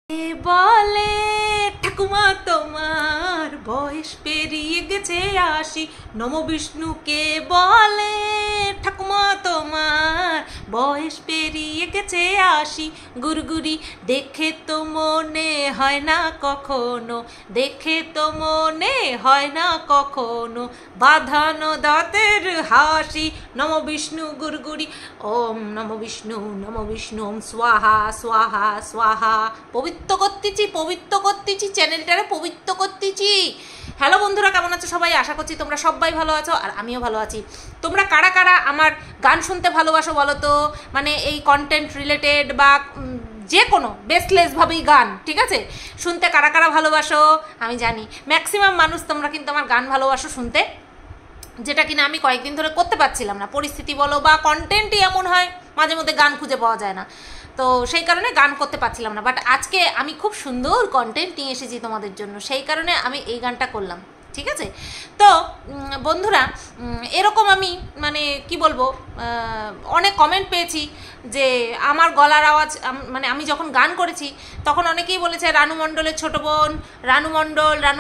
বলে ঠাকুমা তোমার বয়স পেরিয়ে গেছে ৮০। নম বিষ্ণুকে বলে ঠাকুমা তোমার বয়স পেরিয়ে গেছে ৮০। গুরগুরি দেখে তো মনে হয় না কখনো, দেখে তো মনে হয় না কখনো বাঁধানো দাঁতের হাসি। নম বিষ্ণু গুরগুরি ওম নম বিষ্ণু ওম স্বাহা স্বাহা স্বাহা। পবিত্র করতেছি চ্যানেলটারে পবিত্র করতেছি। হ্যালো বন্ধুরা, কেমন আছো সবাই? আশা করছি তোমরা সবাই ভালো আছো আর আমিও ভালো আছি। তোমরা কারা কারা আমার গান শুনতে ভালোবাসো বলো তো? মানে এই কন্টেন্ট রিলেটেড বা যে কোনো বেসলেসভাবেই গান, ঠিক আছে, শুনতে কারা কারা ভালোবাসো আমি জানি। ম্যাক্সিমাম মানুষ তোমরা কিন্তু আমার গান ভালোবাসো শুনতে, যেটা কিনা আমি কয়েকদিন ধরে করতে পারছিলাম না। পরিস্থিতি বলো বা কন্টেন্টই এমন হয় মাঝে মধ্যে গান খুঁজে পাওয়া যায় না, তো সেই কারণে গান করতে পারছিলাম না। বাট আজকে আমি খুব সুন্দর কন্টেন্ট নিয়ে এসেছি তোমাদের জন্য, সেই কারণে আমি এই গানটা করলাম, ঠিক আছে? তো বন্ধুরা, এরকম আমি মানে কি বলবো, অনেক কমেন্ট পেয়েছি যে আমার গলার আওয়াজ, মানে আমি যখন গান করেছি তখন অনেকেই বলেছে রানু মণ্ডলের ছোটো বোন, রানু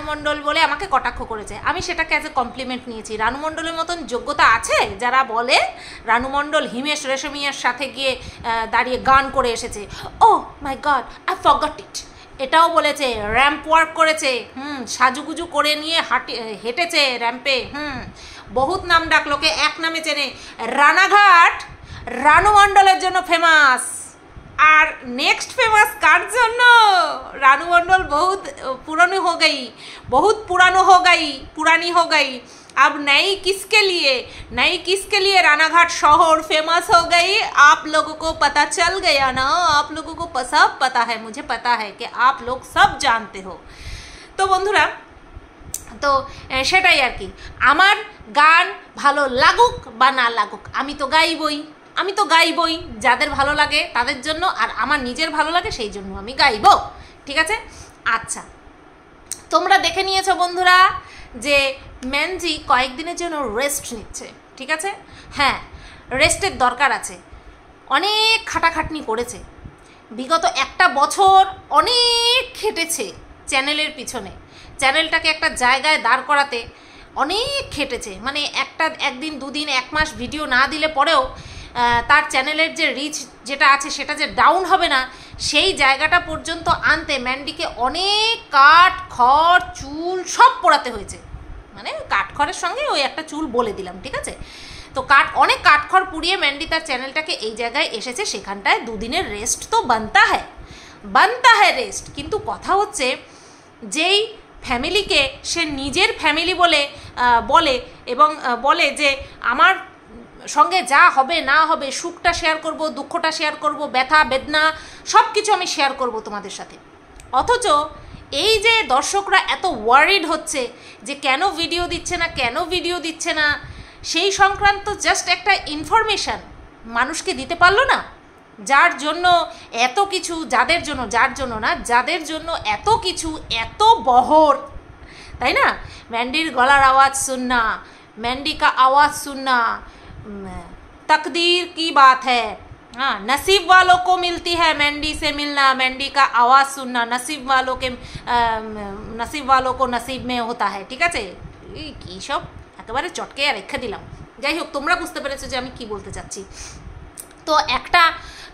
মণ্ডল বলে আমাকে কটাক্ষ করেছে। আমি সেটাকে অ্যাজ এ কমপ্লিমেন্ট নিয়েছি। রানু মণ্ডলের মতন যোগ্যতা আছে যারা বলে রানু মণ্ডল হিমেশ রেশমিয়ার সাথে গিয়ে দাঁড়িয়ে গান করে এসেছে। ও মাই গড, আই ফরগট ইট। এটাও বলেছে, র্যাম্প ওয়ার্ক করেছে, সাজুগুজু করে নিয়ে হেঁটেছে র্যাম্পে, বহুত নাম ডাক, লোকে এক নামে চেনে। রানাঘাট রানু মণ্ডলের জন্য ফেমাস। আর নেক্সট ফেমাস কার জন্য? রানু মণ্ডল বহুত पुरानी हो गई। अब नई किसके लिए रानाघाट शहर फेमस हो गई? आप लोगों को पता चल गया ना, आप लोगों को सब पता है, मुझे पता है कि आप लोग सब जानते हो। तो बंधुरा, তো সেটাই আর কি। আমার গান ভালো লাগুক বা না লাগুক আমি তো গাইবই যাদের ভালো লাগে তাদের জন্য, আর আমার নিজের ভালো লাগে সেই জন্য আমি গাইব, ঠিক আছে? আচ্ছা, তোমরা দেখে নিয়েছো বন্ধুরা যে ম্যানজি কয়েকদিনের জন্য রেস্ট নিচ্ছে, ঠিক আছে? হ্যাঁ, রেস্টের দরকার আছে। অনেক খাটাখাটনি করেছে, বিগত একটা বছর অনেক খেটেছে চ্যানেলের পিছনে, চ্যানেলটাকে একটা জায়গায় দাঁড় করাতে অনেক খেটেছে। মানে একদিন দুদিন এক মাস ভিডিও না দিলে পরেও তার চ্যানেলের যে রিচ যেটা আছে সেটা যে ডাউন হবে না, সেই জায়গাটা পর্যন্ত আনতে ম্যান্ডিকে অনেক কাঠ খড় চুল সব পোড়াতে হয়েছে। মানে কাঠখড়ের সঙ্গে ওই একটা চুল বলে দিলাম, ঠিক আছে? তো অনেক কাঠখড় পুড়িয়ে ম্যান্ডি তার চ্যানেলটাকে এই জায়গায় এসেছে। সেখানটায় দুদিনের রেস্ট তো বানতা হ্যায় রেস্ট। কিন্তু কথা হচ্ছে, যেই ফ্যামিলিকে সে নিজের ফ্যামিলি বলে এবং বলে যে আমার সঙ্গে যা হবে না হবে, সুখটা শেয়ার করব, দুঃখটা শেয়ার করব, ব্যথা বেদনা সব কিছু আমি শেয়ার করব তোমাদের সাথে, অথচ এই যে দর্শকরা এত ওয়ারিড হচ্ছে যে কেন ভিডিও দিচ্ছে না, সেই সংক্রান্ত জাস্ট একটা ইনফরমেশান মানুষকে দিতে পারলো না, যার জন্য এত কিছু, যাদের জন্য এত কিছু, এত বহর, তাই না? ম্যান্ডির গলার আওয়াজ सुनना, ম্যান্ডি का आवाज़ सुनना तकदीर की बात है। हाँ, नसीब वालों को मिलती है ম্যান্ডি से मिलना, ম্যান্ডি का आवाज़ सुनना नसीब वालों को नसीब में होता है, ঠিক আছে? কী সব একেবারে চটকে রেখে দিলাম। যাই হোক, তোমরা বুঝতে পেরেছো যে আমি কি বলতে চাচ্ছি। তো একটা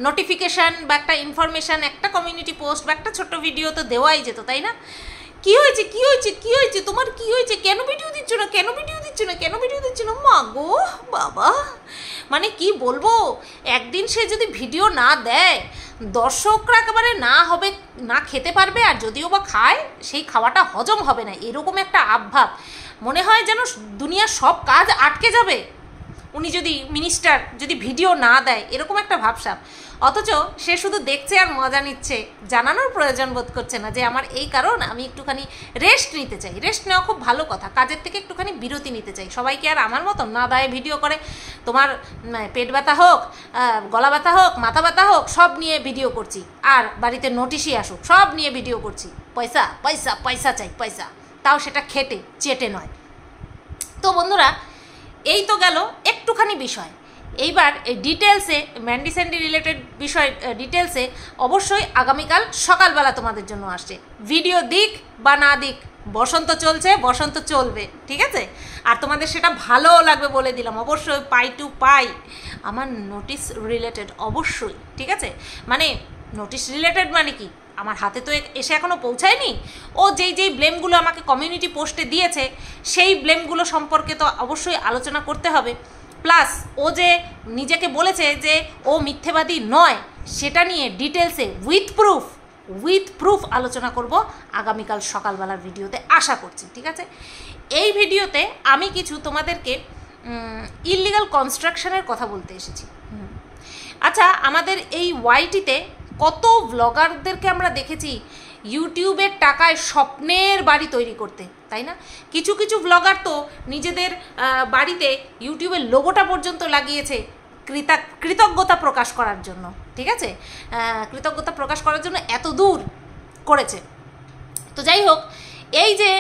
নোটিফিকেশান বা একটা ইনফরমেশান, একটা কমিউনিটি পোস্ট বা একটা ছোট্ট ভিডিও তো দেওয়াই যেত, তাই না? কি হয়েছে তোমার, কি হয়েছে, কেন ভিডিও দিচ্ছ না? মা গো বাবা, মানে কি বলবো, একদিন সে যদি ভিডিও না দেয় দর্শকরা একেবারে না খেতে পারবে, আর যদিও বা খায় সেই খাওয়াটা হজম হবে না, এরকম একটা আবভাব। মনে হয় যেন দুনিয়ার সব কাজ আটকে যাবে উনি যদি মিনিস্টার যদি ভিডিও না দেয়, এরকম একটা ভাবসাব। অথচ সে শুধু দেখছে আর মজা নিচ্ছে, জানানোর প্রয়োজন বোধ করছে না যে আমার এই কারণ, আমি একটুখানি রেস্ট নিতে চাই। রেস্ট নেওয়া খুব ভালো কথা, কাজের থেকে একটুখানি বিরতি নিতে চাই। সবাইকে আর আমার মতন না দায়ে ভিডিও করে, তোমার পেট ব্যথা হোক, গলা ব্যথা হোক, মাথা ব্যথা হোক, সব নিয়ে ভিডিও করছি, আর বাড়িতে নোটিশই আসুক সব নিয়ে ভিডিও করছি। পয়সা চাই, তাও সেটা চেটে নয়। তো বন্ধুরা, এই তো গেল একটুখানি বিষয়। এইবার এই ডিটেলসে ম্যান্ডি স্যান্ডি রিলেটেড বিষয় ডিটেলসে অবশ্যই আগামীকাল সকালবেলা তোমাদের জন্য আসছে। ভিডিও দিক বা না দিক, বসন্ত চলছে, বসন্ত চলবে, ঠিক আছে? আর তোমাদের সেটা ভালোও লাগবে বলে দিলাম। অবশ্যই পাই টু পাই আমার নোটিশ রিলেটেড, অবশ্যই, ঠিক আছে? মানে নোটিশ রিলেটেড মানে কি, আমার হাতে তো এসে এখনও পৌঁছায়নি। ও যেই ব্লেমগুলো আমাকে কমিউনিটি পোস্টে দিয়েছে সেই ব্লেমগুলো সম্পর্কে তো অবশ্যই আলোচনা করতে হবে। প্লাস ও যে নিজেকে বলেছে যে ও মিথ্যেবাদী নয়, সেটা নিয়ে ডিটেলসে উইথ প্রুফ আলোচনা করব আগামীকাল সকালবেলার ভিডিওতে, আশা করছি, ঠিক আছে? এই ভিডিওতে আমি কিছু তোমাদেরকে ইললিগাল কনস্ট্রাকশনের কথা বলতে এসেছি। আচ্ছা, আমাদের এই ওয়াইটিতে কত ব্লগারদেরকে আমরা দেখেছি ইউটিউবের টাকায় স্বপ্নের বাড়ি তৈরি করতে, তাই না? কিছু কিছু ব্লগার তো নিজেদের বাড়িতে ইউটিউবের লোগোটা পর্যন্ত লাগিয়েছে কৃতজ্ঞতা প্রকাশ করার জন্য, ঠিক আছে? কৃতজ্ঞতা প্রকাশ করার জন্য এত দূর করেছে। তো যাই হোক, এই যে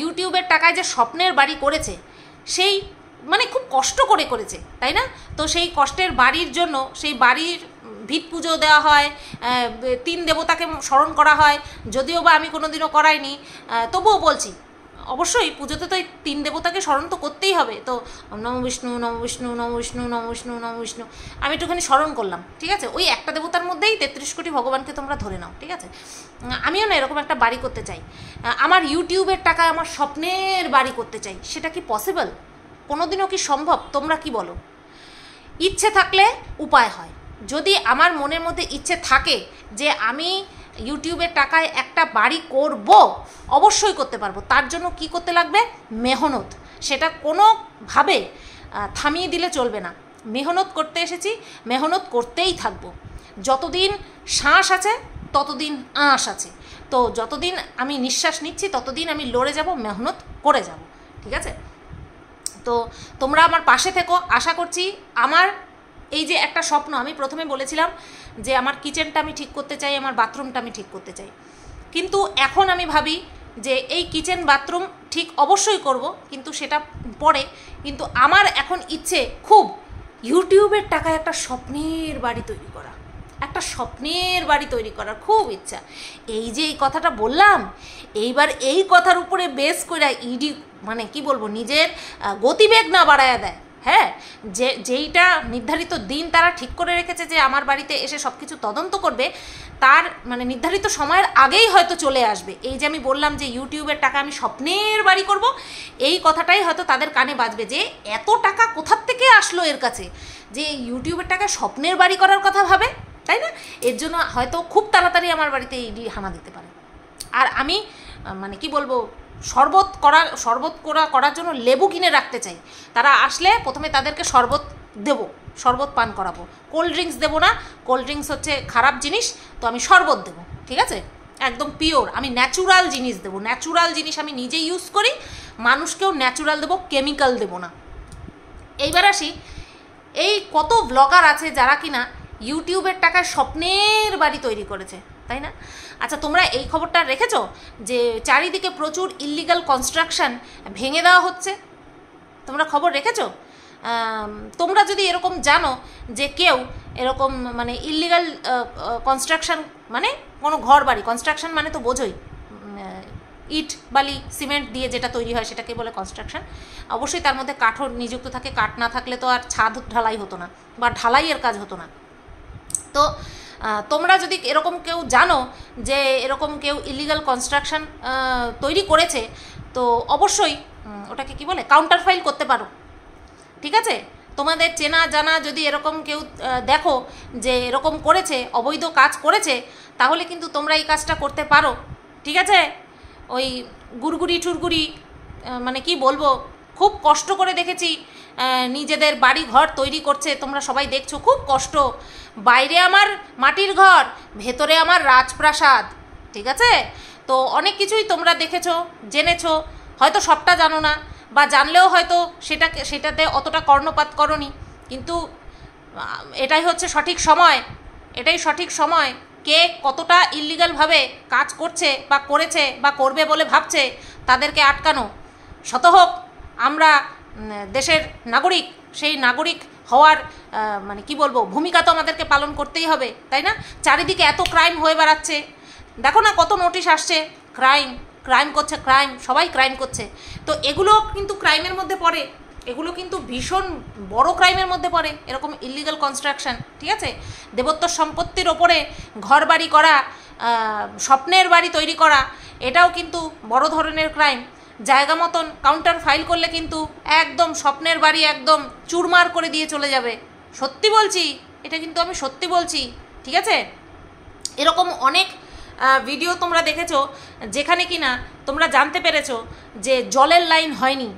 ইউটিউবের টাকায় যে স্বপ্নের বাড়ি করেছে, সেই মানে খুব কষ্ট করে করেছে, তাই না? তো সেই কষ্টের বাড়ির জন্য সেই বাড়ির ভিত পুজো দেওয়া হয়, 3 দেবতাকে স্মরণ করা হয়, যদিও বা আমি কোনোদিনও করাইনি, তবুও বলছি অবশ্যই পুজোতে তো এই 3 দেবতাকে স্মরণ তো করতেই হবে। তো নম বিষ্ণু নম বিষ্ণু নম বিষ্ণু নম বিষ্ণু নম বিষ্ণু আমি একটুখানি স্মরণ করলাম, ঠিক আছে? ওই একটা দেবতার মধ্যেই 33 কোটি ভগবানকে তোমরা ধরে নাও, ঠিক আছে? আমিও না এরকম একটা বাড়ি করতে চাই, আমার ইউটিউবের টাকায় আমার স্বপ্নের বাড়ি করতে চাই। সেটা কি পসিবল? কোনোদিনও কি সম্ভব? তোমরা কি বলো? ইচ্ছে থাকলে উপায় হয়। যদি আমার মনের মধ্যে ইচ্ছে থাকে যে আমি ইউটিউবের টাকায় একটা বাড়ি করব, অবশ্যই করতে পারবো। তার জন্য কি করতে লাগবে? মেহনত। সেটা কোনোভাবে থামিয়ে দিলে চলবে না। মেহনত করতে এসেছি, মেহনত করতেই থাকবো। যতদিন শ্বাস আছে ততদিন আঁশ আছে। তো যতদিন আমি নিঃশ্বাস নিচ্ছি ততদিন আমি লড়ে যাব, মেহনত করে যাব, ঠিক আছে? তো তোমরা আমার পাশে থেকো, আশা করছি। আমার এই যে একটা স্বপ্ন, আমি প্রথমে বলেছিলাম যে আমার কিচেনটা আমি ঠিক করতে চাই, আমার বাথরুমটা আমি ঠিক করতে চাই, কিন্তু এখন আমি ভাবি যে এই কিচেন বাথরুম ঠিক অবশ্যই করব, কিন্তু সেটা পরে। কিন্তু আমার এখন ইচ্ছে খুব ইউটিউবের টাকায় একটা স্বপ্নের বাড়ি তৈরি করা, একটা স্বপ্নের বাড়ি তৈরি করার খুব ইচ্ছা। এই যে এই কথাটা বললাম, এইবার এই কথার উপরে বেস করে ইডি মানে কি বলবো, নিজের গতিবেগ না বাড়ায়া দেয়। হ্যাঁ, যেইটা নির্ধারিত দিন তারা ঠিক করে রেখেছে যে আমার বাড়িতে এসে সব কিছু তদন্ত করবে, তার মানে নির্ধারিত সময়ের আগেই হয়তো চলে আসবে। এই যে আমি বললাম যে ইউটিউবের টাকা আমি স্বপ্নের বাড়ি করব, এই কথাটাই হয়তো তাদের কানে বাজবে যে এত টাকা কোথার থেকে আসলো এর কাছে, যে ইউটিউবের টাকা স্বপ্নের বাড়ি করার কথা ভাবে, তাই না? এর জন্য হয়তো খুব তাড়াতাড়ি আমার বাড়িতে ইডি হানা দিতে পারে। আর আমি মানে কি বলবো, শরবত করার জন্য লেবু কিনে রাখতে চাই। তারা আসলে প্রথমে তাদেরকে শরবত দেবো, শরবত পান করাবো। কোল্ড ড্রিঙ্কস দেবো না, কোল্ড ড্রিঙ্কস হচ্ছে খারাপ জিনিস। তো আমি শরবত দেবো, ঠিক আছে? একদম পিওর, আমি ন্যাচুরাল জিনিস দেবো। ন্যাচুরাল জিনিস আমি নিজে ইউজ করি, মানুষকেও ন্যাচুরাল দেবো, কেমিক্যাল দেবো না। এইবার আসি, এই কত ব্লগার আছে যারা কিনা ইউটিউবের টাকায় স্বপ্নের বাড়ি তৈরি করেছে, তাই না? আচ্ছা, তোমরা এই খবরটা রেখেছো যে চারিদিকে প্রচুর ইললিগাল কনস্ট্রাকশন ভেঙে দেওয়া হচ্ছে? তোমরা খবর রেখেছো? তোমরা যদি এরকম জানো যে কেউ এরকম মানে ইললিগাল কনস্ট্রাকশন, মানে কোনো ঘর বাড়ি কনস্ট্রাকশন মানে তো বোঝোই, ইট বালি সিমেন্ট দিয়ে যেটা তৈরি হয় সেটাকে বলে কনস্ট্রাকশন। অবশ্যই তার মধ্যে কাঠও নিযুক্ত থাকে, কাঠ না থাকলে তো আর ছাদ ঢালাই হতো না বা ঢালাইয়ের কাজ হতো না। তো তোমরা যদি এরকম কেউ জানো যে এরকম কেউ ইলিগাল কনস্ট্রাকশন তৈরি করেছে, তো অবশ্যই ওটাকে কি বলে, কাউন্টার ফাইল করতে পারো, ঠিক আছে? তোমাদের চেনা জানা যদি এরকম কেউ দেখো যে এরকম করেছে, অবৈধ কাজ করেছে, তাহলে কিন্তু তোমরা এই কাজটা করতে পারো, ঠিক আছে? ওই গুড়গুড়ি টুরগুড়ি মানে কি বলবো, খুব কষ্ট করে দেখেছি নিজেদের বাড়ি ঘর তৈরি করছে। তোমরা সবাই দেখছো খুব কষ্ট, বাইরে আমার মাটির ঘর, ভেতরে আমার রাজপ্রাসাদ, ঠিক আছে? তো অনেক কিছুই তোমরা দেখেছো, জেনেছো, হয়তো সবটা জানো না, বা জানলেও হয়তো সেটাতে অতটা কর্ণপাত করনি। কিন্তু এটাই হচ্ছে সঠিক সময়, এটাই সঠিক সময় কে কতটা ইললিগালভাবে কাজ করছে বা করেছে বা করবে বলে ভাবছে তাদেরকে আটকানো। শত হোক আমরা দেশের নাগরিক, সেই নাগরিক হওয়ার মানে কি বলবো, ভূমিকা তো আমাদেরকে পালন করতেই হবে, তাই না? চারিদিকে এত ক্রাইম হয়ে বেড়াচ্ছে, দেখো না কত নোটিশ আসছে, ক্রাইম করছে, সবাই ক্রাইম করছে। তো এগুলো কিন্তু ক্রাইমের মধ্যে পড়ে, এগুলো কিন্তু ভীষণ বড় ক্রাইমের মধ্যে পড়ে, এরকম ইলিগাল কনস্ট্রাকশন, ঠিক আছে? দেবোত্তর সম্পত্তির ওপরে ঘর বাড়ি করা, স্বপ্নের বাড়ি তৈরি করা, এটাও কিন্তু বড় ধরনের ক্রাইম। জায়গা মতন কাউন্টার ফাইল করলে কিন্তু একদম স্বপ্নের বাড়ি একদম চুরমার করে দিয়ে চলে যাবে, সত্যি বলছি, এটা কিন্তু আমি সত্যি বলছি, ঠিক আছে? এরকম অনেক ভিডিও তোমরা দেখেছো যেখানে কিনা তোমরা জানতে পেরেছো যে জলের লাইন হয়নি,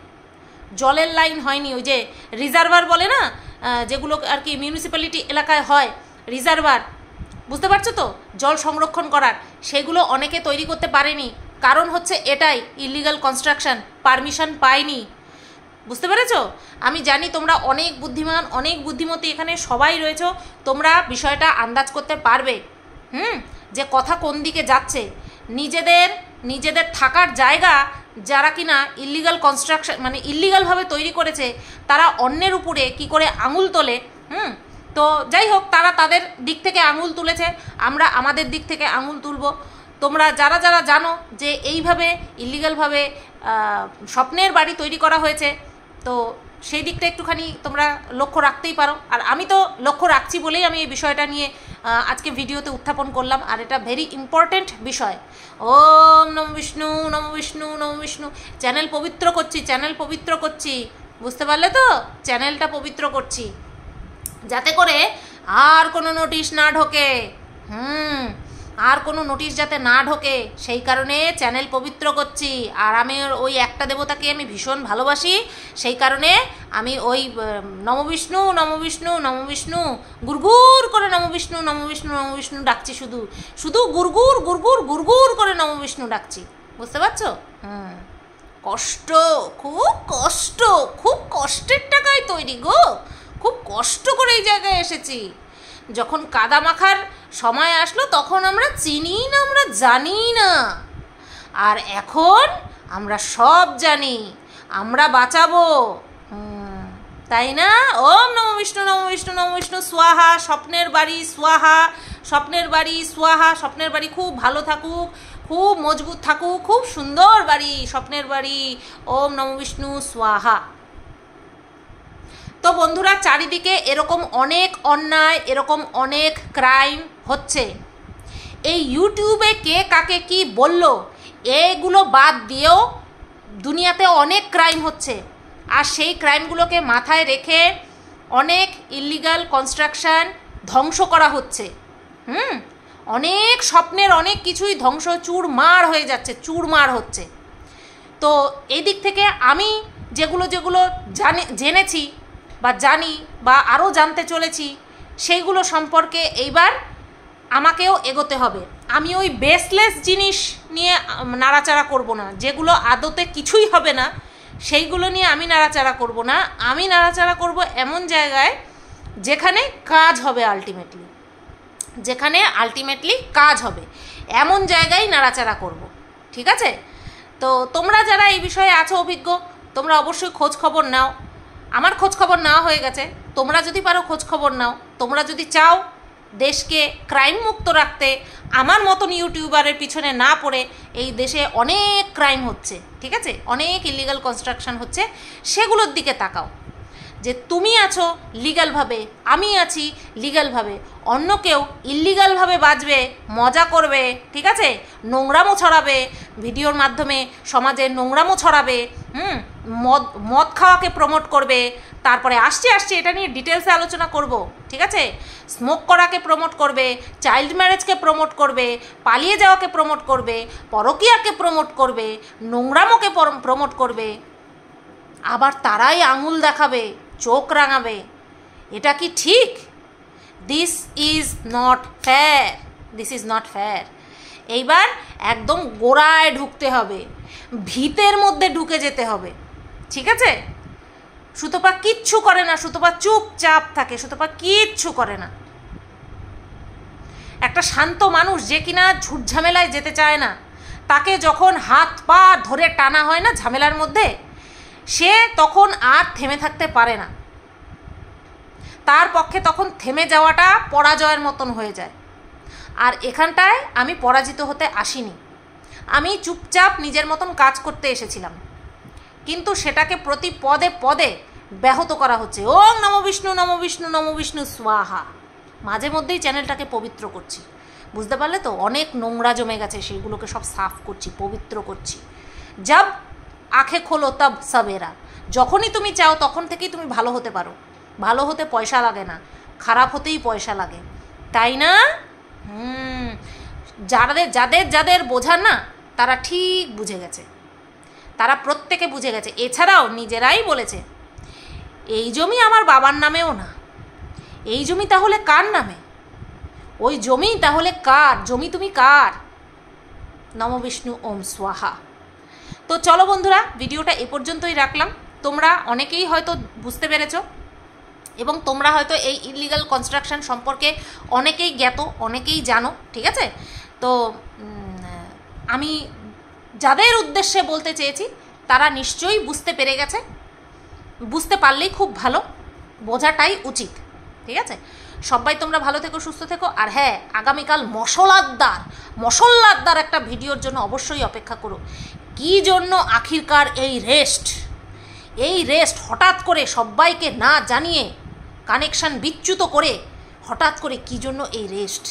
ওই যে রিজার্ভার বলে না, যেগুলো আর কি মিউনিসিপ্যালিটি এলাকায় হয় রিজার্ভার, বুঝতে পারছো তো, জল সংরক্ষণ করার, সেগুলো অনেকে তৈরি করতে পারেনি, কারণ হচ্ছে এটাই ইলিগাল কনস্ট্রাকশন, পারমিশন পায়নি, বুঝতে পেরেছো? আমি জানি তোমরা অনেক বুদ্ধিমান, অনেক বুদ্ধিমতী এখানে সবাই রয়েছো, তোমরা বিষয়টা আন্দাজ করতে পারবে যে কথা কোন দিকে যাচ্ছে। নিজেদের থাকার জায়গা যারা কিনা ইলিগাল কনস্ট্রাকশন মানে ইলিগালভাবে তৈরি করেছে, তারা অন্যের উপরে কি করে আঙুল তোলে। তো যাই হোক, তারা তাদের দিক থেকে আঙুল তুলেছে, আমরা আমাদের দিক থেকে আঙুল তুলব। তোমরা যারা জানো যে এইভাবে ইলিগালভাবে স্বপ্নের বাড়ি তৈরি করা হয়েছে, তো সেই দিকটা একটুখানি তোমরা লক্ষ্য রাখতেই পারো। আর আমি তো লক্ষ্য রাখছি বলেই আমি এই বিষয়টা নিয়ে আজকে ভিডিওতে উত্থাপন করলাম, আর এটা ভেরি ইম্পর্টেন্ট বিষয়। ওম নম বিষ্ণু নম বিষ্ণু নম বিষ্ণু। চ্যানেল পবিত্র করছি, বুঝতে পারলে তো? চ্যানেলটা পবিত্র করছি যাতে করে আর কোনো নোটিশ না ঢোকে, আর কোনো নোটিশ যাতে না ঢোকে, সেই কারণে চ্যানেল পবিত্র করছি। আর আমি ওই একটা দেবতাকে আমি ভীষণ ভালোবাসি, সেই কারণে আমি ওই নমবিষ্ণু গুরগুর করে নমবিষ্ণু ডাকছি, শুধু গুরগুর করে নমবিষ্ণু ডাকছি, বুঝতে পারছো? খুব কষ্টের টাকায় তৈরি গো, খুব কষ্ট করে এই জায়গায় এসেছি। যখন কাদা মাখার সময় আসলো তখন আমরা চিনি না, আমরা জানি না, আর এখন আমরা সব জানি, আমরা বাঁচাবো, তাই না? ওম নম বিষ্ণু স্বাহা। স্বপ্নের বাড়ি খুব ভালো থাকুক, খুব মজবুত থাকুক, খুব সুন্দর বাড়ি, স্বপ্নের বাড়ি। ওম নম বিষ্ণু স্বাহা। তো বন্ধুরা, চারিদিকে এরকম অনেক অন্যায়, এরকম অনেক ক্রাইম হচ্ছে। এই ইউটিউবে কে কাকে কি বলল, এগুলো বাদ দিয়েও দুনিয়াতে অনেক ক্রাইম হচ্ছে, আর সেই ক্রাইমগুলোকে মাথায় রেখে অনেক ইলিগাল কনস্ট্রাকশন ধ্বংস করা হচ্ছে। অনেক স্বপ্নের অনেক কিছুই ধ্বংস, চুরমার হয়ে যাচ্ছে, চুরমার হচ্ছে। তো এই দিক থেকে আমি যেগুলো জেনেছি বা জানি বা আরও জানতে চলেছি, সেইগুলো সম্পর্কে এইবার আমাকেও এগোতে হবে। আমি ওই বেসলেস জিনিস নিয়ে নাড়াচাড়া করব না, যেগুলো আদতে কিছুই হবে না, সেইগুলো নিয়ে আমি নাড়াচাড়া করব না। আমি নাড়াচাড়া করব এমন জায়গায় যেখানে কাজ হবে, আলটিমেটলি কাজ হবে, এমন জায়গায় নাড়াচাড়া করব, ঠিক আছে? তো তোমরা যারা এই বিষয়ে আছো অভিজ্ঞ, তোমরা অবশ্যই খোঁজ খবর নাও। আমার খোঁজ খবর নেওয়া হয়ে গেছে, তোমরা যদি পারো খোঁজ খবর নাও। তোমরা যদি চাও দেশকে ক্রাইম মুক্ত রাখতে, আমার মতন ইউটিউবারের পিছনে না পড়ে, এই দেশে অনেক ক্রাইম হচ্ছে, ঠিক আছে, অনেক ইলিগাল কনস্ট্রাকশন হচ্ছে, সেগুলোর দিকে তাকাও। যে তুমি আছো লিগ্যালভাবে, আমি আছি লিগ্যালভাবে, অন্য কেউ ইল্লিগালভাবে বাঁচবে, মজা করবে, ঠিক আছে, নোংরামো ছড়াবে, ভিডিওর মাধ্যমে সমাজে নোংরামো ছড়াবে, মদ খাওয়াকে প্রমোট করবে, তারপরে আসছে এটা নিয়ে ডিটেলসে আলোচনা করব, ঠিক আছে, স্মোক করাকে প্রমোট করবে, চাইল্ড ম্যারেজকে প্রমোট করবে, পালিয়ে যাওয়াকে প্রমোট করবে, পরকীয়াকে প্রমোট করবে, নোংরামোকে প্রমোট করবে, আবার তারাই আঙুল দেখাবে, চোখ রাঙাবে। এটা কি ঠিক? This is not fair. এইবার একদম গোড়ায় ঢুকতে হবে, ভিতের মধ্যে ঢুকে যেতে হবে, ঠিক আছে? সুতপা কিচ্ছু করে না, সুতপা চুপচাপ থাকে, সুতপা কিচ্ছু করে না। একটা শান্ত মানুষ যে কিনা ঝুট ঝামেলায় যেতে চায় না, তাকে যখন হাত পা ধরে টানা হয় না ঝামেলার মধ্যে, সে তখন আর থেমে থাকতে পারে না। তার পক্ষে তখন থেমে যাওয়াটা পরাজয়ের মতন হয়ে যায়। আর এখানটায় আমি পরাজিত হতে আসিনি, আমি চুপচাপ নিজের মতন কাজ করতে এসেছিলাম, কিন্তু সেটাকে প্রতি পদে পদে ব্যাহত করা হচ্ছে। ওং নমো বিষ্ণু নমো বিষ্ণু নমো বিষ্ণু স্বাহা। মাঝে মধ্যেই চ্যানেলটাকে পবিত্র করছি, বুঝতে পারলে তো? অনেক নোংরা জমে গেছে, সেইগুলোকে সব সাফ করছি, পবিত্র করছি। জব আঁখে খোলো তব সবেরা। যখনই তুমি চাও তখন থেকেই তুমি ভালো হতে পারো। ভালো হতে পয়সা লাগে না, খারাপ হতেই পয়সা লাগে, তাই না? যাদের যাদের যাদের বোঝার না, তারা ঠিক বুঝে গেছে, তারা প্রত্যেকে বুঝে গেছে। এছাড়াও নিজেরাই বলেছে এই জমি আমার বাবার নামেও না, এই জমি তাহলে কার নামে? ওই জমি তাহলে কার? জমি তুমি কার? নমো বিষ্ণু ওম স্বাহা। তো চলো বন্ধুরা, ভিডিওটা এ পর্যন্তই রাখলাম। তোমরা অনেকেই হয়তো বুঝতে পেরেছো, এবং তোমরা হয়তো এই ইলিগাল কনস্ট্রাকশন সম্পর্কে অনেকেই জ্ঞাত, অনেকেই জানো, ঠিক আছে? তো আমি যাদের উদ্দেশ্যে বলতে চেয়েছি তারা নিশ্চয়ই বুঝতে পেরে গেছে। বুঝতে পারলেই খুব ভালো, বোঝাটাই উচিত, ঠিক আছে? সবাই তোমরা ভালো থেকো, সুস্থ থেকো। আর হ্যাঁ, আগামীকাল মশলাদার একটা ভিডিওর জন্য অবশ্যই অপেক্ষা করো। কী জন্য আখিরকার এই রেস্ট হঠাৎ করে সবাইকে না জানিয়ে, কানেকশান বিচ্যুত করে হঠাৎ করে কী জন্য এই রেস্ট?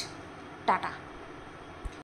টাটা।